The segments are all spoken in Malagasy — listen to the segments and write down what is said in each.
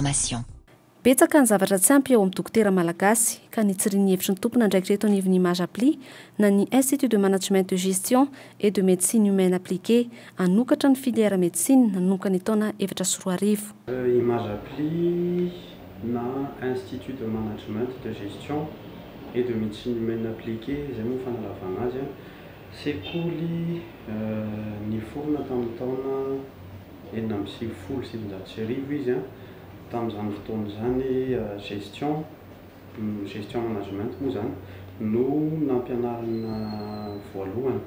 information. Betsaka ny zavatra tsy ampy eo amin'ny dokotera malagasy ka ny tsiriny hevitry ny tompona ndraiky reto anivon'ny Image Appli na ny Institut de Management de Gestion et de Médecine Humaine Appliquée anokatra ny filière médecine nanomboka ny taona 2024. Image Appli na Institut de Management de Gestion et de Médecine Humaine Appliquée izay moa fanalavana azy sekoly niforona tamin'ny taona 1970 izy tamin'izany fotoana zany gestion management moa zany no nampianarana voalohany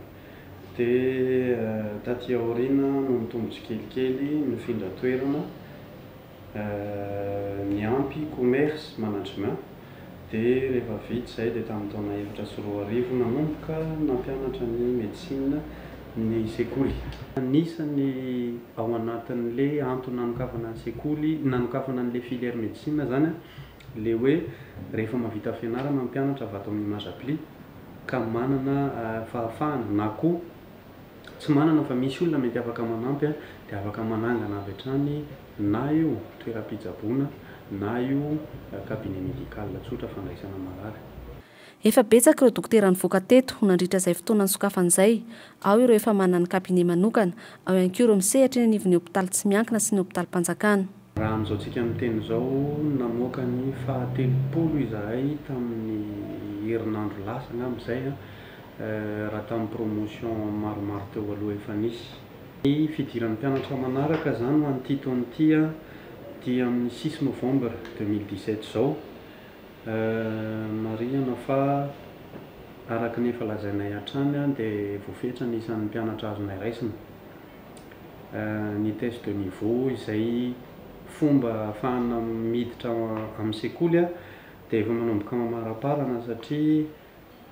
dia taty aoriana no nitombo tsikelikely nifindra toerana niampy commerce management dia rehefa vita zay dia tamin'ny taona 2024 nanomboka nampianatra ny médecine ny sekoly. Anisany ao anatin'le antony nanokafana ny sekoly nanokafana an'le filière médecine zany le hoe rehefa mavita fianarana mampianatra avy ato amin'ny Image Appli ka manana fahafahana na koa tsy manana fa misy olona mety afaka manampy dia afaka manangana avy hatrany na io toeram-pitsaboana na io cabinet médical tsotra fandraisana marary. Efa betsaka ireo dokotera nivoaka teto nandritra izay fotoana ny sokafan'izay, ao ireo efa manana ny cabinet manokana, ao ihany koa ireo misehatra eny anivon'ny hôpitaly tsy miankina sy ny hôpitalim-panjakana. Raha amin'izao tsika miteny izao namoaka ny faha-telopolo izahay tamin'ny herinandro lasa angambizay raha tamin'ny promotion maromaro teo aloha efa nisy. Ny fidiran'ny mpianatra manaraka zany ho an'ity taon'ity dia amin'ny 6 novembre 2017 izao. Marihana fa araka ny efa lazainay hatrany dia voafetra ny isan'ny mpianatra azonay raisina. Ny test de niveau izay fomba ahafahana miditra amin'ny sekoly dia efa manomboka mamaraparana satria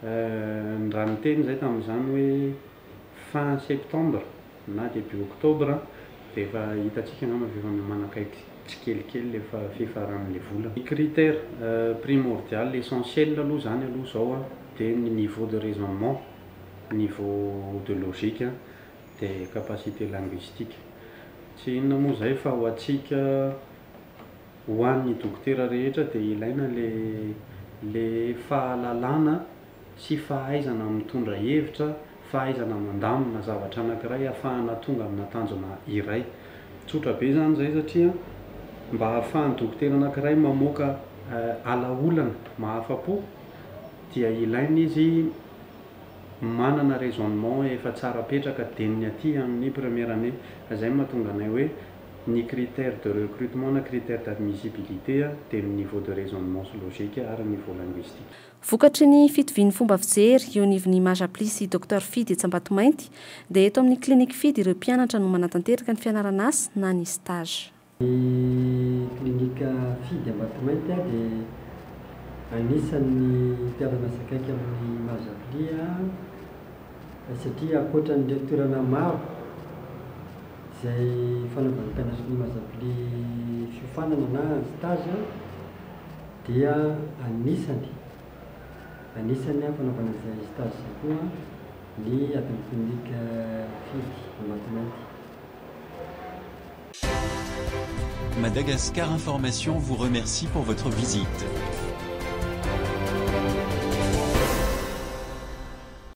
raha ny teny izay tamin'izany hoe fin septembre na début octobre dia efa hitantsika angamba efa manakaiky tsikelikely efa fifaran'le vola. Ny critère primordial essentiel aloha zany aloha zao dia ny niveau de raisonnement, niveau de logique dia capacité linguistique. Tsy inona moa zay fa ho antsika ho an'ny dokotera rehetra dia ilaina le fahalalana sy fahaizana mitondra hevitra, fahaizana mandamina zavatra anankiray ahafahana tonga amina tanjona iray. Tsotra be zany zay satria mba ahafahan'ny dokotera anankiray mamoaka alaolana mahafa-po dia ilaina izy manana raisonnement efa tsara petraka deniny aty amin'ny première année. Izay mahatonga anay hoe ny critère de recrutement na critère d'admissibilité dia niveau de raisonnement sy logique ary niveau linguistique. Vokatry ny fitovian'ny fomba fijery eo anivon'ny Image Appli sy Dr Fidy Etsambatomainty dia eto amin'ny clinique Fidy ireo mpianatra no manatanteraka ny fianarana asa na ny stage. Ny clinique Fidy Etsambatomainty dia anisan'ny mpiavana sakaiky amin'ny Image Appli satria ankoatran'ireo toerana maro izay fanaovan'ny mpianatra ny Image Appli fiofanana na stage dia anisany fanaovana izay stage izay koa ny ato amin'ny clinique Fidy Etsambatomainty. Madagascar Information vous remercie pour votre visite.